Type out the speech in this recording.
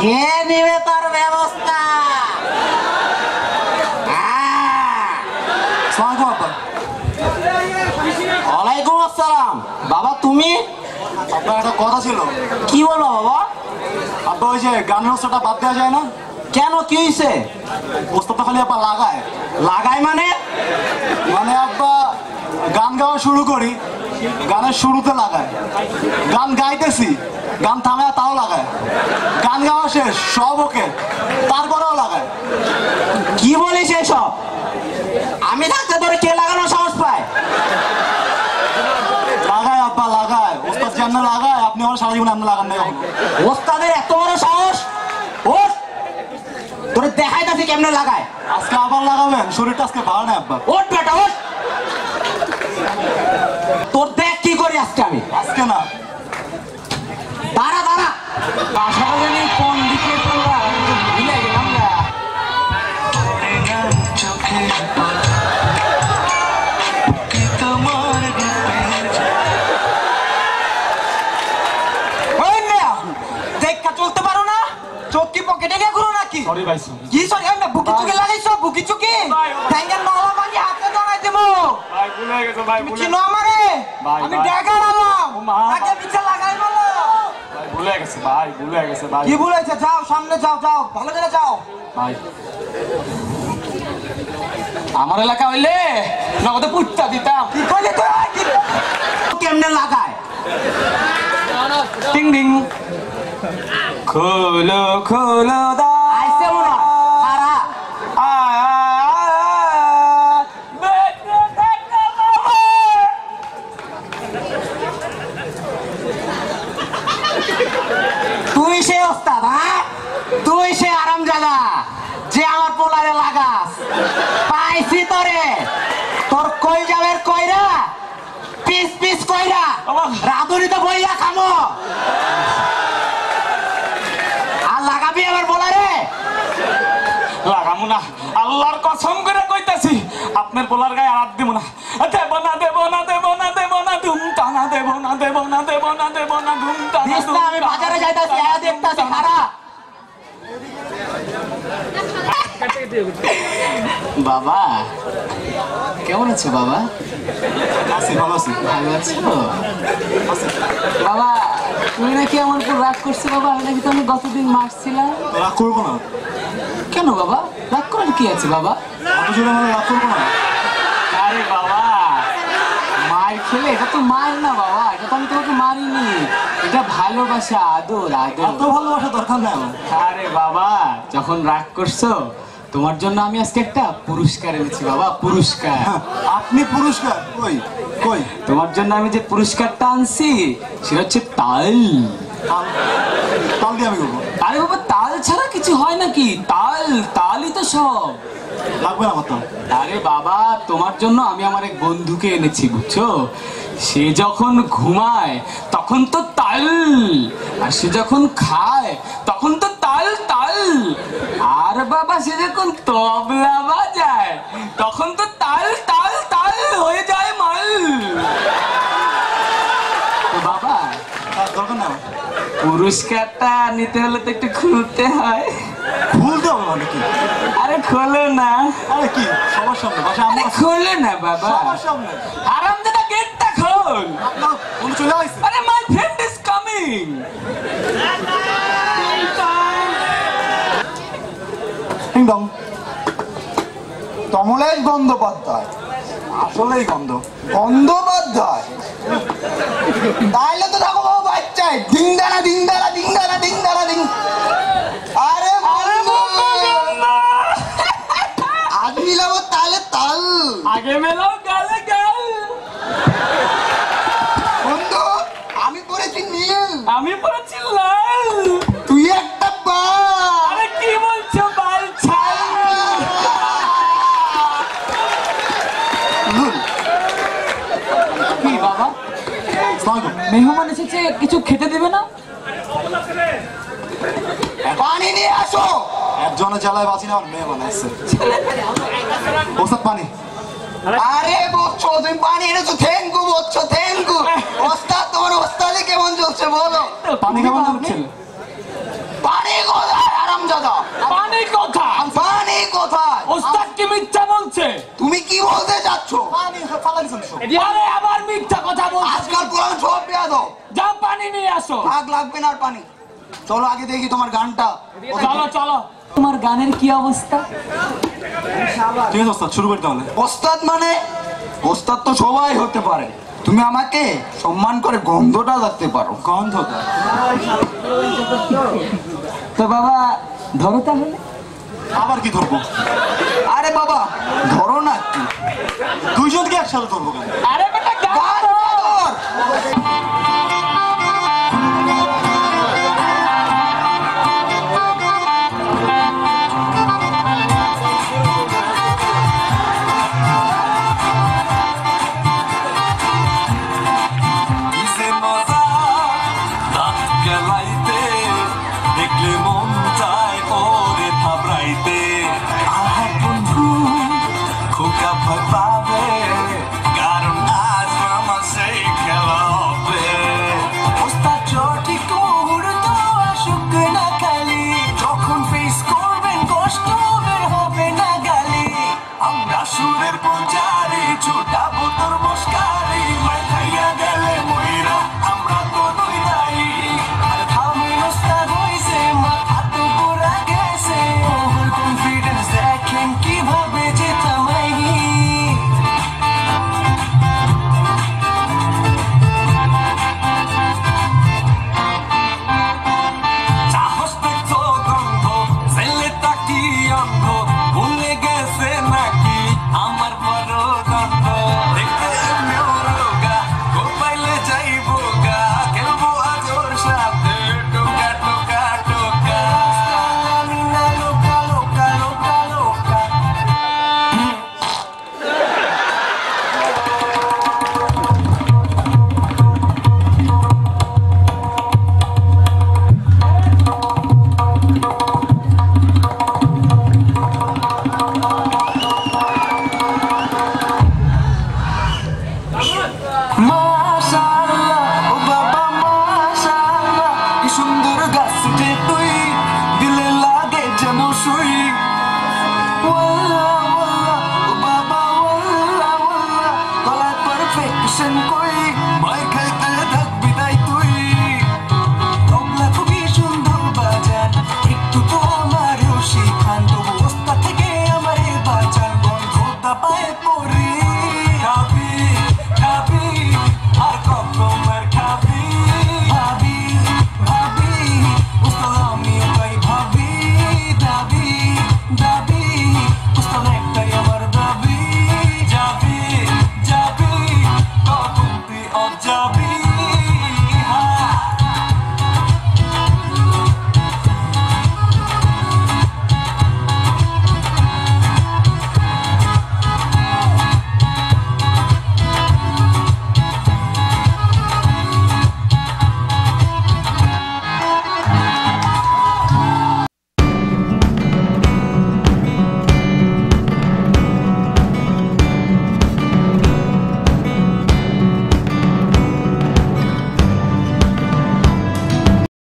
কে নিবে তার ব্যবস্থা? ওয়ালাইকুম আসসালাম। বাবা তুমি? আপনার একটা কথা ছিল। কি বলো বাবা? আব্বা ওই যে গানের ওস্তাদটা বাদ দেওয়া যায় না? কেন, কি হয়েছে? ওস্তাদটা খালি আব্বা লাগায় লাগাই মানে? মানে আব্বা গান গাওয়া শুরু করি, গানের শুরুতে লাগায়, গান গাইতেছি, গান থামে তাও লাগায়, গান গাওয়া শেষ সব ওকে, তারপরেও লাগায়। কি বলিস এসব? আমি থাকতে তোর কে লাগানো সাহস পায়? লাগায় আব্বা লাগায়, ওস্তাদ যেমন লাগায় আপনি আমার সারা জীবনে আপনি লাগান না কখনো। ওস্তাদের এত বড় সাহস? ওঠ, তোর দেখাই তাছি কেমনে লাগায়। আজকে আবার লাগাবেন? শরীরটা আজকে ভালো না আব্বা। ওঠ বেটা ওঠ, তোর দেখ কি করি আজকে আমি। আজকে না, দাঁড়া দাঁড়া, বাসাটা জানি কোন দিকে তোমরা ভুলে গেলাম না। দেখা চলতে পারো না? চোখ কি পকেটে নিয়ে ঘুরো নাকি? সরি ভাই। কি সরি? বুকি চুকি লাগাইছো? বুকি চুকি ঠ্যাঙ্গের নলা ভাঙি হাতে ধরাই দেবো। ভাই ভুলে গেছে ভাই, তুমি চিনো আমারে? আমি ডেকা নাম তাকে পিছে লাগাই বলো। ভাই ভুলে গেছে ভাই, ভুলে গেছে ভাই। কি ভুলেছে? যাও সামনে যাও, যাও ভালো করে যাও। ভাই আমার এলাকা হইলে নগদে পুট্টা দিতাম। কি করলি তুই? কেমনে লাগায়? টিং ডিং খোলো খোলো দা আইসে মনে হয় খারা। তুই সে ওস্তাদ? হ্যাঁ, তুই সে আরামজাদা যে আমার পোলারে লাগাস। পাইছি তোরে, তোর কই যাবের কইরা পিস পিস কইরা রাধুনিতে বইয়া খামো। আর লাগাবি আমার পোলারে? লাগামু না, আল্লাহর কসম করে কইতাছি আপনার পোলার গায়ে হাত দিব না। দেব না দেব না দেব না দেব না ধুম টানা দেব না দেব না দেব না দেব না ধুম টানা। দিস না, আমি বাজারে যাইতাছি, আয়া দেখতাছি খারা। বাবা কেমন আছো বাবা? আছি, ভালো আছি। ভালো আছো বাবা? তুমি নাকি আমার উপর রাগ করছো বাবা? আমি নাকি তুমি গতদিন মারছিলাম। রাগ করবো না। কেন বাবা? রাগ করার কি আছে বাবা? আপনি যদি আমার রাগ করবো না। আরে বাবা মার খেলে এটা তো মার না বাবা, এটা তো আমি তোমাকে মারিনি, এটা ভালোবাসা, আদর আদর। এত ভালোবাসা দরকার নেই আমার। আরে বাবা যখন রাগ করছো তোমার জন্য আমি আজকে একটা পুরস্কার এনেছি বাবা, পুরস্কার। আপনি পুরস্কার? কই কই? তোমার জন্য আমি যে পুরস্কারটা আনছি সেটা হচ্ছে তাল। তাল? তাল দিয়ে আমি করবো? আরে বাবা তাল ছাড়া কিছু হয় নাকি? তাল, তালই তো সব। লাগবে না আমার তাল। আরে বাবা তোমার জন্য আমি আমার এক বন্ধুকে এনেছি বুঝছো, সে যখন ঘুমায় তখন তো তাল, আর সে যখন খায় তখন তো তাল তাল, আর বাবা সে যখন তবলা বাজায় তখন তো তাল তাল তাল হয়ে যায় মাল। তো বাবা তার দরকার নেই আমার। পুরস্কারটা নিতে হলে তো একটু খুলতে হয়। খুলতে হবে মানে কি? আরে খোলো না। আরে কি সবার সামনে? বাসা আরে আমার খোলো না বাবা, সবার সামনে। আরামদাদা গেটটা খোল। আপনার বন্ধু চলে আসছে। আরে my friend is coming. Kingdom Kamlesh Bandyopadhyay. আসলেই গন্ধ। বন্দ্যোপাধ্যায়? তাইলে তো থাকো বাবা বাচ্চায়, ডিং দানা ডিং দানা ডিং দানা ডিং দানা ডিং। আরে আজ মিলাবো তালে তাল। আগে মেলাও গালে গাল। বন্ধু আমি পড়েছি নীল, আমি পড়েছি লাল। তুই একটা বা। আরে কি বলছো বাল ছাল? কি বাবা মেহমান এসেছে, কিছু খেতে দেবে না? পানি নিয়ে আসো। একজনের জ্বালায় বাঁচি না, আমার মেয়ে বানাইছে। ওস্তাদ পানি। আরে বচ্চ তুমি পানি এনেছো, থ্যাংক ইউ বচ্চ, থ্যাংক ইউ। ওস্তাদ তোমার ওস্তাদে কেমন চলছে বলো? পানি কেমন হচ্ছে? পানি কোথায়? মিথ্যা বলছে? তুমি কি বলতে চাচ্ছ? পানি ফালা দিছেন সব। আরে আবার মিথ্যা কথা বলছে। আজকাল কোরআন সব বেয়াদব। যাও পানি নিয়ে আসো। থাক, লাগবে না আর পানি। চলো আগে দেখি তোমার গানটা। চলো চলো। তোমার গানের কি অবস্থা? ঠিক আছে ওস্তাদ, শুরু করি তাহলে। ওস্তাদ মানে? ওস্তাদ তো সবাই হতে পারে। তুমি আমাকে সম্মান করে গন্ধটা রাখতে পারো। গন্ধটা তো বাবা ধরো তাহলে। আবার কি ধরবো? আরে বাবা ধরো না একটু। দুইজনকে একসাথে ধরবো কেন? আরে বেটা গান গান ধর। ধর। দেখলে মন চায় ওরে থাবড়াইতে। আহার বন্ধু খোকা ভয় পাবে, কারণ আজ আমার সেই খেলা হবে। ওস্তাদ সঠিক মুহূর্ত আসুক না খালি, যখন ফেস করবেন কষ্ট বের হবে না গালি। আমরা সুরের পঞ্চারি ছুটাবো তোর মস্কারি, মাই খাইয়া গেলে মইরা আমরা তো নই নাই। আর থামি ওস্তাদ হইছে, মাথা তো পুরা গেছে। ওভার কনফিডেন্স দেখেন কিভাবে জেতামাই। সাহস পেতো গন্ধ, ছেলেটা কি অন্ধ, ভুলে গেছে নাকি আমার বড় দ্বন্দ্ব। দেখতে এমনিও রোগা, গোপাইলে যাইবো গা, খেলবো আজ ওর সাথে টোকা টোকা টোকা। আমি না লোকা লোকা লোকা লোকা। মাশাআল্লাহ, ও বাবা মাশাআল্লাহ, কি সুন্দর গাছটি তুই, দিলে লাগে যেন সুই। ওয়াল্লাহ ওয়াল্লাহ, ও বাবা ওয়াল্লাহ ওয়াল্লাহ, গলায় পারফেকশন কই, মাই খাইতে থাকবি তাই তুই। তবলা খুবই সুন্দর বাজান, একটু তো আমারও শিখান, তবু ওস্তাদ থেকে আমারে বাঁচান, গন্ধটা পায়ে পড়ি। খাবি খাবি আর কত